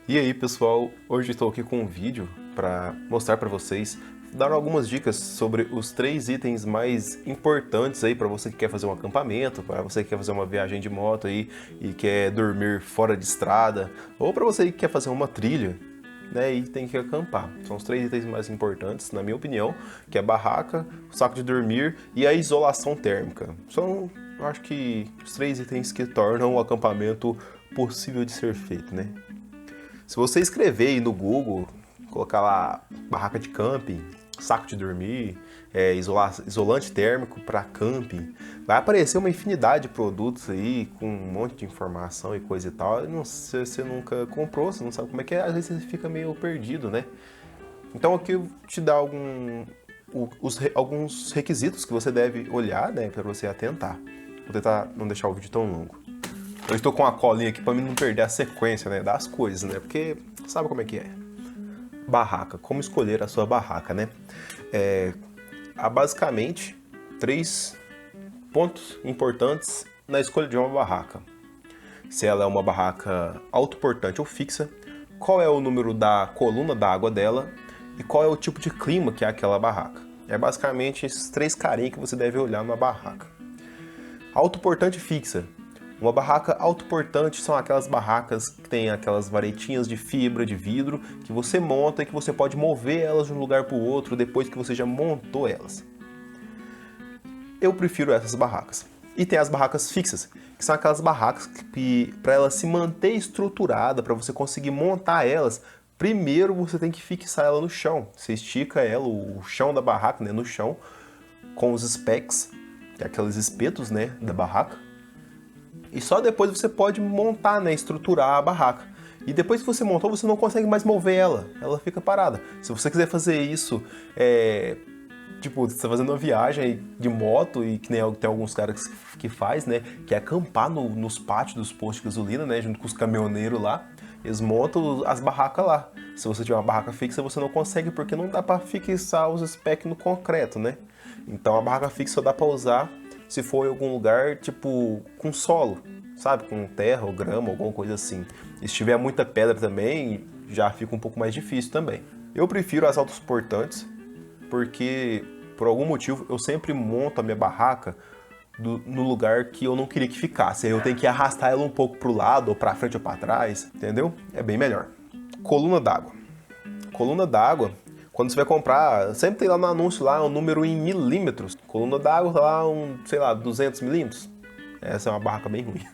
E aí pessoal, hoje estou aqui com um vídeo para mostrar para vocês, dar algumas dicas sobre os 3 itens mais importantes aí para você que quer fazer um acampamento, para você que quer fazer uma viagem de moto aí e quer dormir fora de estrada, ou para você que quer fazer uma trilha, né, e tem que acampar. São os 3 itens mais importantes, na minha opinião, que é a barraca, o saco de dormir e a isolação térmica. São, eu acho que, os 3 itens que tornam o acampamento possível de ser feito, né? Se você escrever aí no Google, colocar lá barraca de camping, saco de dormir, isolante térmico para camping, vai aparecer uma infinidade de produtos aí com um monte de informação e coisa e tal. E não, se você nunca comprou, você não sabe como é que é, às vezes você fica meio perdido, né? Então aqui eu vou te dar alguns requisitos que você deve olhar, né, para você atentar. Vou tentar não deixar o vídeo tão longo. Eu estou com a colinha aqui para mim não perder a sequência, né, das coisas, né? Porque sabe como é que é? Barraca, como escolher a sua barraca, né? Há basicamente 3 pontos importantes na escolha de uma barraca. Se ela é uma barraca autoportante ou fixa, qual é o número da coluna d'água dela e qual é o tipo de clima que é aquela barraca. É basicamente esses 3 carinhos que você deve olhar numa barraca. Autoportante fixa. Uma barraca autoportante são aquelas barracas que tem aquelas varetinhas de fibra, de vidro, que você monta e que você pode mover elas de um lugar para o outro depois que você já montou elas. Eu prefiro essas barracas. E tem as barracas fixas, que são aquelas barracas que, para ela se manter estruturada, para você conseguir montar elas, primeiro você tem que fixar ela no chão. Você estica ela, o chão da barraca, né, no chão, com os specs, que é aqueles espetos, né, da barraca. E só depois você pode montar, né, estruturar a barraca. E depois que você montou, você não consegue mais mover ela fica parada. Se você quiser fazer isso, tipo, você tá fazendo uma viagem de moto, e que nem tem alguns caras que faz, né, que é acampar nos pátios dos postos de gasolina, né, junto com os caminhoneiros lá, eles montam as barracas lá. Se você tiver uma barraca fixa, você não consegue, porque não dá para fixar os specs no concreto, né? Então a barraca fixa só dá para usar se for em algum lugar, tipo, com solo, sabe? Com terra ou grama, alguma coisa assim. E se tiver muita pedra também, já fica um pouco mais difícil também. Eu prefiro as autossuportantes, porque, por algum motivo, eu sempre monto a minha barraca no lugar que eu não queria que ficasse. Aí eu tenho que arrastar ela um pouco pro lado, ou pra frente ou pra trás, entendeu? É bem melhor. Coluna d'água. Coluna d'água, quando você vai comprar, sempre tem lá no anúncio lá um número em milímetros. Coluna d'água tá lá sei lá, 200 milímetros. Essa é uma barraca bem ruim.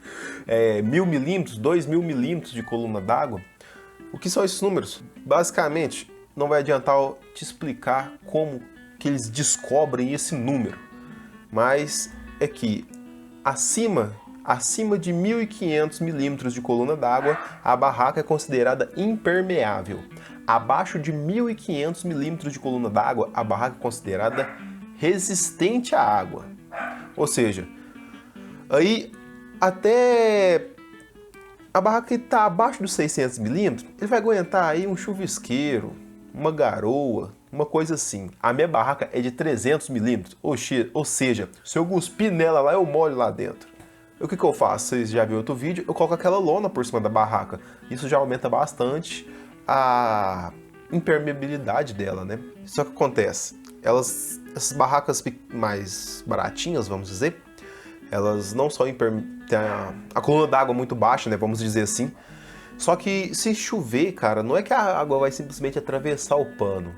1000 milímetros, 2000 milímetros de coluna d'água. O que são esses números? Basicamente, não vai adiantar eu te explicar como que eles descobrem esse número. Mas é que acima de 1500 milímetros de coluna d'água, a barraca é considerada impermeável. Abaixo de 1500 milímetros de coluna d'água, a barraca é considerada resistente à água. Ou seja, aí até a barraca que está abaixo dos 600 milímetros, ele vai aguentar aí um chuvisqueiro, uma garoa, uma coisa assim. A minha barraca é de 300 milímetros, ou seja, se eu cuspir nela lá, eu molho lá dentro. O que eu faço? Vocês já viram outro vídeo, eu coloco aquela lona por cima da barraca. Isso já aumenta bastante a impermeabilidade dela, né? Só que acontece, essas barracas mais baratinhas, vamos dizer, elas não só tem a coluna d'água muito baixa, né, vamos dizer assim. Só que se chover, cara, não é que a água vai simplesmente atravessar o pano.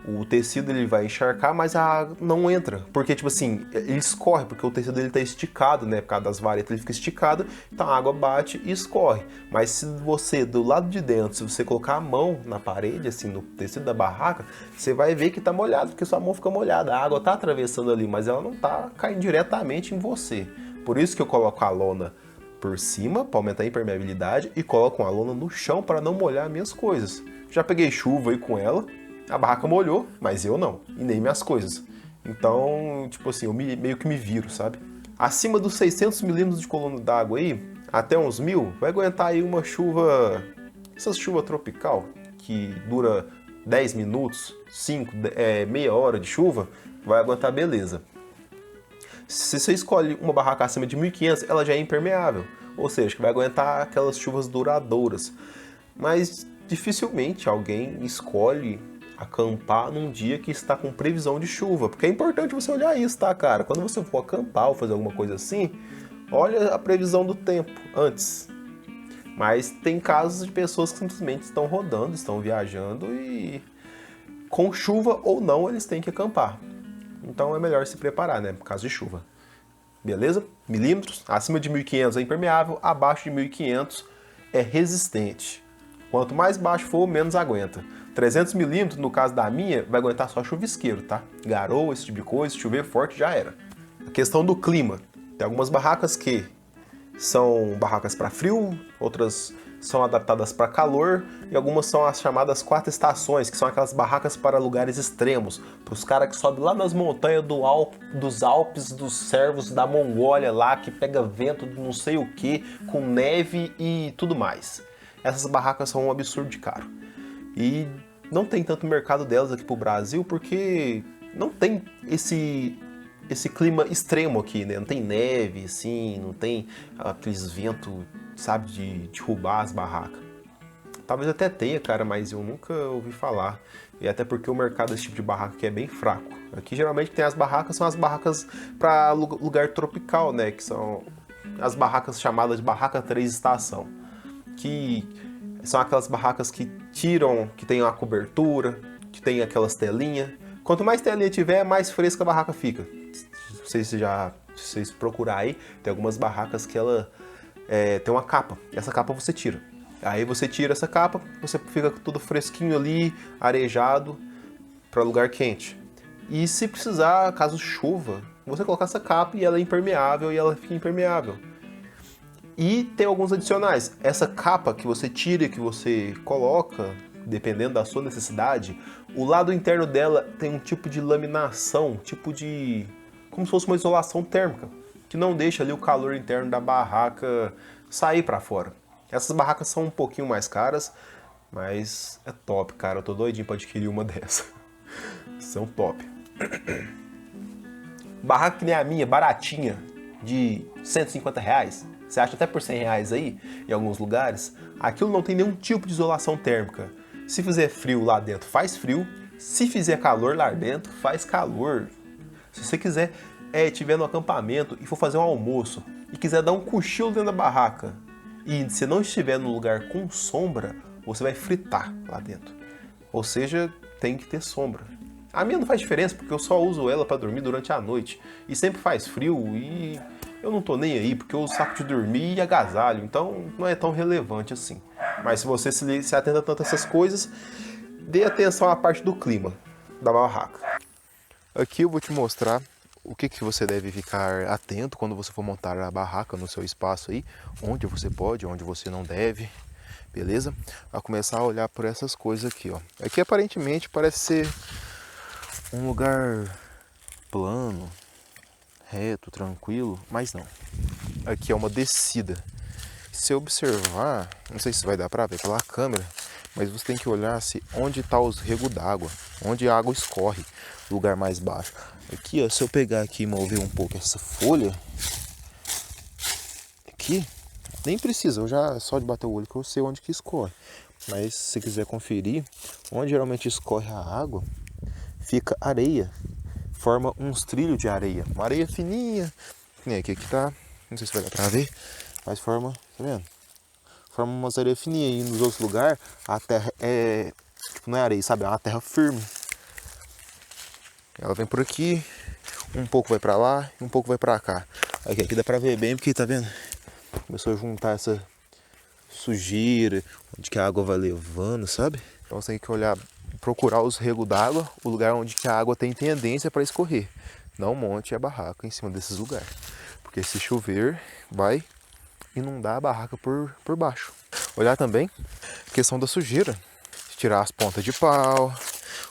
O tecido ele vai encharcar, mas a água não entra. Porque, tipo assim, ele escorre, porque o tecido ele tá esticado, né? Por causa das varetas ele fica esticado, então a água bate e escorre. Mas se você, do lado de dentro, se você colocar a mão na parede, assim, no tecido da barraca, você vai ver que tá molhado, porque sua mão fica molhada. A água tá atravessando ali, mas ela não tá caindo diretamente em você. Por isso que eu coloco a lona por cima, para aumentar a impermeabilidade, e coloco uma lona no chão para não molhar minhas coisas. Já peguei chuva aí com ela, a barraca molhou, mas eu não, e nem minhas coisas. Então, tipo assim, eu meio que me viro, sabe? Acima dos 600 milímetros de coluna d'água aí, até uns 1000, vai aguentar aí uma chuva, essa chuva tropical, que dura 10 minutos, meia hora de chuva, vai aguentar beleza. Se você escolhe uma barraca acima de 1500, ela já é impermeável, ou seja, que vai aguentar aquelas chuvas duradouras. Mas dificilmente alguém escolhe acampar num dia que está com previsão de chuva, porque é importante você olhar isso, tá, cara? Quando você for acampar ou fazer alguma coisa assim, olha a previsão do tempo antes. Mas tem casos de pessoas que simplesmente estão rodando, estão viajando e com chuva ou não eles têm que acampar. Então é melhor se preparar, né, por causa de chuva. Beleza? Milímetros, acima de 1.500 é impermeável, abaixo de 1.500 é resistente. Quanto mais baixo for, menos aguenta. 300 milímetros, no caso da minha, vai aguentar só chuvisqueiro, tá? Garoa, esse tipo de coisa, se chover forte, já era. A questão do clima. Tem algumas barracas que são barracas para frio, outras são adaptadas para calor e algumas são as chamadas 4 estações, que são aquelas barracas para lugares extremos, para os caras que sobem lá nas montanhas dos Alpes, dos Servos, da Mongólia lá, que pega vento de não sei o que, com neve e tudo mais. Essas barracas são um absurdo de caro. E não tem tanto mercado delas aqui pro Brasil porque não tem esse clima extremo aqui, né? Não tem neve, assim, não tem aqueles ventos, sabe, de derrubar as barracas. Talvez até tenha, cara, mas eu nunca ouvi falar. E até porque o mercado desse tipo de barraca aqui é bem fraco. Aqui geralmente tem as barracas, são as barracas para lugar tropical, né? Que são as barracas chamadas de barraca 3 estação. Que são aquelas barracas que tiram, que tem uma cobertura, que tem aquelas telinhas. Quanto mais telinha tiver, mais fresca a barraca fica. Se vocês procurar aí, tem algumas barracas que ela tem uma capa. Essa capa você tira. Aí você tira essa capa, você fica tudo fresquinho ali, arejado, para lugar quente. E se precisar, caso chova, você coloca essa capa e ela é impermeável e ela fica impermeável. E tem alguns adicionais. Essa capa que você tira, que você coloca, dependendo da sua necessidade, o lado interno dela tem um tipo de laminação, como se fosse uma isolação térmica, que não deixa ali o calor interno da barraca sair para fora. Essas barracas são um pouquinho mais caras, mas é top, cara. Eu tô doidinho pra adquirir uma dessa. São top. Barraca que nem a minha, baratinha, de R$150. Você acha até por R$100 aí, em alguns lugares. Aquilo não tem nenhum tipo de isolação térmica. Se fizer frio lá dentro, faz frio. Se fizer calor lá dentro, faz calor. Se você quiser, estiver no acampamento e for fazer um almoço e quiser dar um cochilo dentro da barraca e se não estiver num lugar com sombra, você vai fritar lá dentro. Ou seja, tem que ter sombra. A minha não faz diferença porque eu só uso ela para dormir durante a noite e sempre faz frio e eu não tô nem aí porque eu saco de dormir e agasalho, então não é tão relevante assim. Mas se você se atenta tanto a essas coisas, dê atenção à parte do clima da barraca. Aqui eu vou te mostrar o que você deve ficar atento quando você for montar a barraca no seu espaço aí, onde você pode, onde você não deve, beleza? Vai começar a olhar por essas coisas aqui, ó. Aqui aparentemente parece ser um lugar plano, reto, tranquilo, mas não. Aqui é uma descida. Se você observar, não sei se vai dar pra ver pela câmera, mas você tem que olhar onde está os regos d'água, onde a água escorre, lugar mais baixo. Aqui, ó, se eu pegar aqui e mover um pouco essa folha, aqui, nem precisa, só de bater o olho que eu sei onde que escorre. Mas se você quiser conferir, onde geralmente escorre a água, fica areia, forma uns trilhos de areia, uma areia fininha, aqui tá, não sei se vai dar pra ver, mas forma, tá vendo? Forma umas areias fininhas e nos outros lugares a terra não é areia, sabe? É uma terra firme. Ela vem por aqui, um pouco vai pra lá e um pouco vai pra cá. Aqui dá pra ver bem porque, tá vendo? Começou a juntar essa sujeira, onde que a água vai levando, sabe? Então você tem que olhar, procurar os regos d'água, o lugar onde que a água tem tendência para escorrer. Não monte a barraca em cima desses lugares, porque se chover, vai inundar a barraca por baixo. Olhar também a questão da sujeira. Tirar as pontas de pau,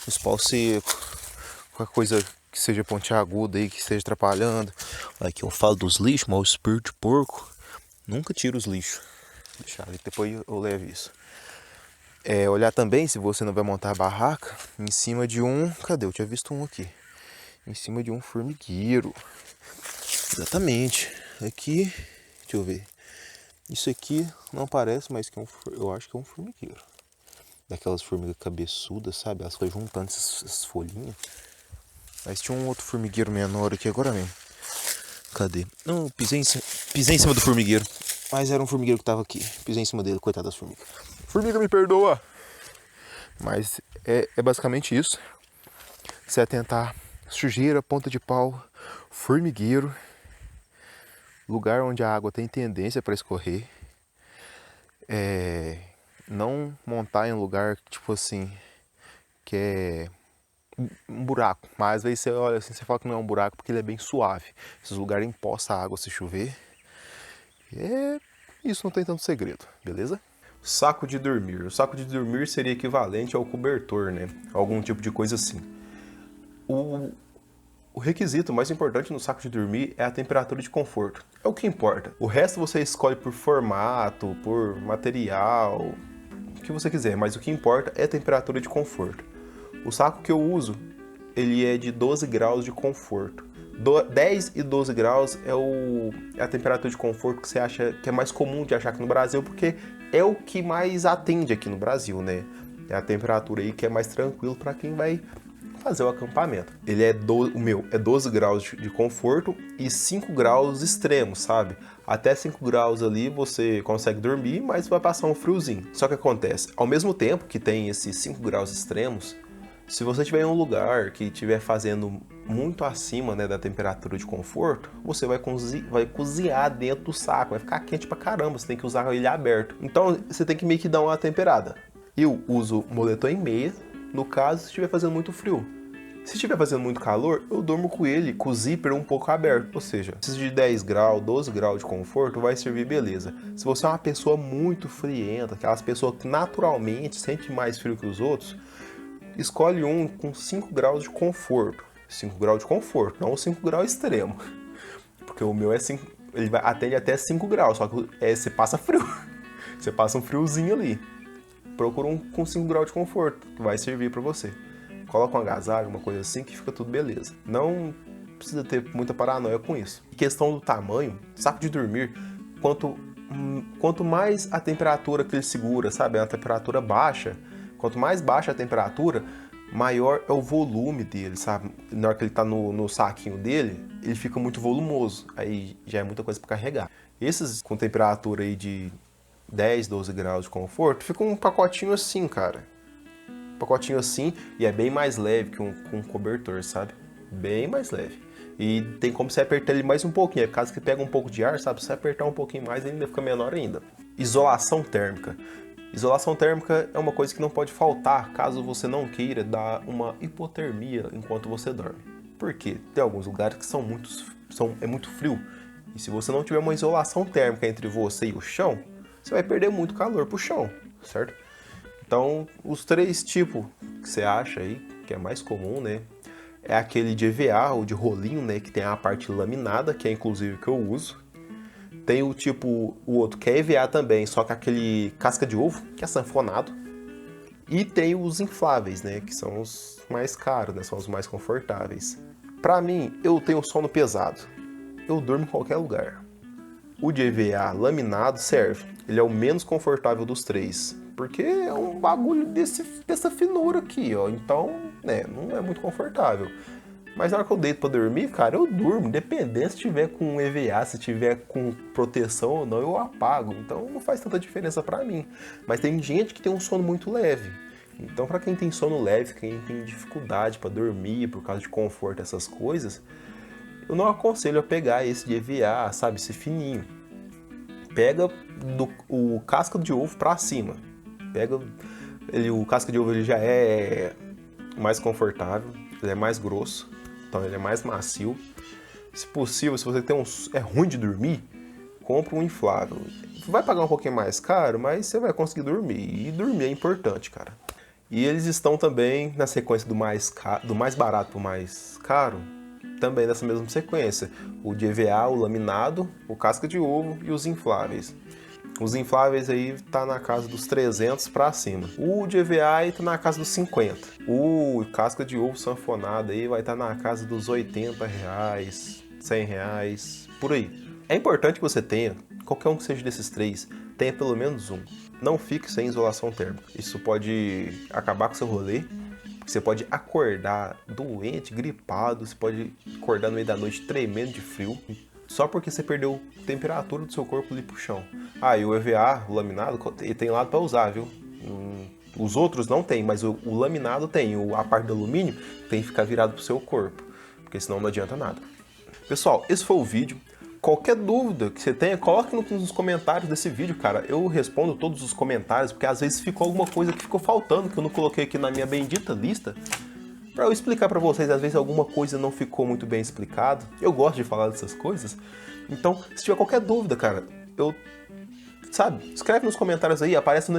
os paus secos, qualquer coisa que seja pontiaguda aí, que esteja atrapalhando. Aqui eu falo dos lixos, mas o espírito de porco nunca tira os lixos. Deixa ali, depois eu levo isso. Olhar também se você não vai montar a barraca em cima de um... Cadê? Eu tinha visto um aqui. Em cima de um formigueiro. Exatamente. Aqui, deixa eu ver. Isso aqui não parece, mas eu acho que é um formigueiro. daquelas formigas cabeçudas, sabe? Elas ficam juntando essas folhinhas. Mas tinha um outro formigueiro menor aqui agora mesmo. Cadê? Não, pisei em cima do formigueiro. Mas era um formigueiro que tava aqui. Pisei em cima dele, coitado das formigas. Formiga, me perdoa! Mas é basicamente isso. Você atentar sujeira, ponta de pau, formigueiro, lugar onde a água tem tendência para escorrer. Não montar em um lugar tipo assim, que é um buraco. Mas às vezes você olha assim, você fala que não é um buraco porque ele é bem suave. Esses lugares empoça a água se chover. Isso não tem tanto segredo, beleza? Saco de dormir. O saco de dormir seria equivalente ao cobertor, né? Algum tipo de coisa assim. O requisito mais importante no saco de dormir é a temperatura de conforto. É o que importa. O resto você escolhe por formato, por material, o que você quiser, mas o que importa é a temperatura de conforto. O saco que eu uso, ele é de 12 graus de conforto. 10 e 12 graus é a temperatura de conforto que você acha que é mais comum de achar aqui no Brasil, porque é o que mais atende aqui no Brasil, né? É a temperatura aí que é mais tranquilo para quem vai fazer o acampamento. O meu é 12 graus de conforto e 5 graus extremos, sabe? Até 5 graus ali você consegue dormir, mas vai passar um friozinho. Só que acontece, ao mesmo tempo que tem esses 5 graus extremos, se você estiver em um lugar que estiver fazendo muito acima, né, da temperatura de conforto, você vai cozinhar dentro do saco, vai ficar quente pra caramba, você tem que usar ele aberto. Então você tem que meio que dar uma temperada. Eu uso moletom e meia, no caso, se estiver fazendo muito frio. Se estiver fazendo muito calor, eu durmo com ele, com o zíper um pouco aberto. Ou seja, precisa de 10 graus, 12 graus de conforto, vai servir beleza. Se você é uma pessoa muito frienta, aquelas pessoas que naturalmente sentem mais frio que os outros, escolhe um com 5 graus de conforto. 5 graus de conforto, não 5 graus extremo. Porque o meu atende até 5 graus, só que você passa frio. Você passa um friozinho ali. Procura um com 5 graus de conforto, que vai servir para você. Coloca um agasalho, uma coisa assim, que fica tudo beleza. Não precisa ter muita paranoia com isso. Em questão do tamanho, saco de dormir, quanto mais a temperatura que ele segura, sabe? A temperatura baixa, quanto mais baixa a temperatura, maior é o volume dele, sabe? Na hora que ele tá no saquinho dele, ele fica muito volumoso. Aí já é muita coisa para carregar. Esses com temperatura aí de 10, 12 graus de conforto, fica um pacotinho assim, cara. Um pacotinho assim, e é bem mais leve que um cobertor, sabe? Bem mais leve. E tem como você apertar ele mais um pouquinho, caso que pega um pouco de ar, sabe? Se você apertar um pouquinho mais, ele ainda fica menor ainda. Isolação térmica. Isolação térmica é uma coisa que não pode faltar caso você não queira dar uma hipotermia enquanto você dorme. Por quê? Tem alguns lugares que é muito frio. E se você não tiver uma isolação térmica entre você e o chão, você vai perder muito calor pro chão, certo? Então, os 3 tipos que você acha aí, que é mais comum, né? É aquele de EVA, ou de rolinho, né? Que tem a parte laminada, que é inclusive o que eu uso. Tem o outro que é EVA também, só que aquele casca de ovo, que é sanfonado. E tem os infláveis, né? Que são os mais caros, né? São os mais confortáveis. Pra mim, eu tenho sono pesado. Eu durmo em qualquer lugar. O de EVA laminado serve. Ele é o menos confortável dos 3. Porque é um bagulho dessa finura aqui, ó. Então, né, não é muito confortável. Mas na hora que eu deito pra dormir, cara, eu durmo. Independente se tiver com EVA, se tiver com proteção ou não, eu apago. Então não faz tanta diferença pra mim. Mas tem gente que tem um sono muito leve. Então pra quem tem sono leve, quem tem dificuldade pra dormir por causa de conforto, essas coisas, eu não aconselho a pegar esse de EVA, sabe, esse fininho. Pega o casca de ovo pra cima. O casca de ovo ele já é mais confortável, ele é mais grosso, então ele é mais macio. Se possível, se você é ruim de dormir, compra um inflável. Vai pagar um pouquinho mais caro, mas você vai conseguir dormir. E dormir é importante, cara. E eles estão também na sequência do mais barato pro mais caro, também nessa mesma sequência. O de EVA, o laminado, o casca de ovo e os infláveis. Os infláveis aí tá na casa dos 300 para cima. O de EVA aí tá na casa dos 50. O casca de ovo sanfonado aí vai estar na casa dos 80 reais, 100 reais, por aí. É importante que você tenha, qualquer um que seja desses 3, tenha pelo menos um. não fique sem isolação térmica. Isso pode acabar com o seu rolê, porque você pode acordar doente, gripado, você pode acordar no meio da noite tremendo de frio, só porque você perdeu a temperatura do seu corpo ali pro chão. Ah, e o EVA, o laminado, ele tem lado para usar, viu? Os outros não tem, mas o laminado tem. A parte do alumínio tem que ficar virado pro seu corpo, porque senão não adianta nada. Pessoal, esse foi o vídeo. Qualquer dúvida que você tenha, coloque nos comentários desse vídeo, cara. Eu respondo todos os comentários, porque às vezes ficou alguma coisa que ficou faltando, que eu não coloquei aqui na minha bendita lista, para eu explicar para vocês. Às vezes alguma coisa não ficou muito bem explicado. Eu gosto de falar dessas coisas. Então, se tiver qualquer dúvida, cara, escreve nos comentários aí, aparece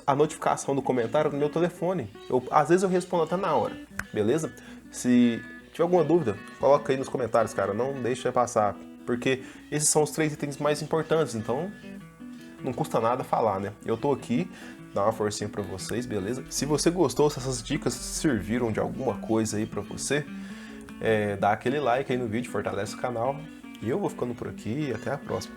a notificação do comentário no meu telefone. Às vezes eu respondo até na hora, beleza? Se tiver alguma dúvida, coloca aí nos comentários, cara. Não deixa passar, porque esses são os 3 itens mais importantes, então não custa nada falar, né? Eu tô aqui, dá uma forcinha pra vocês, beleza? Se você gostou, se essas dicas serviram de alguma coisa aí pra você, dá aquele like aí no vídeo, fortalece o canal. E eu vou ficando por aqui e até a próxima.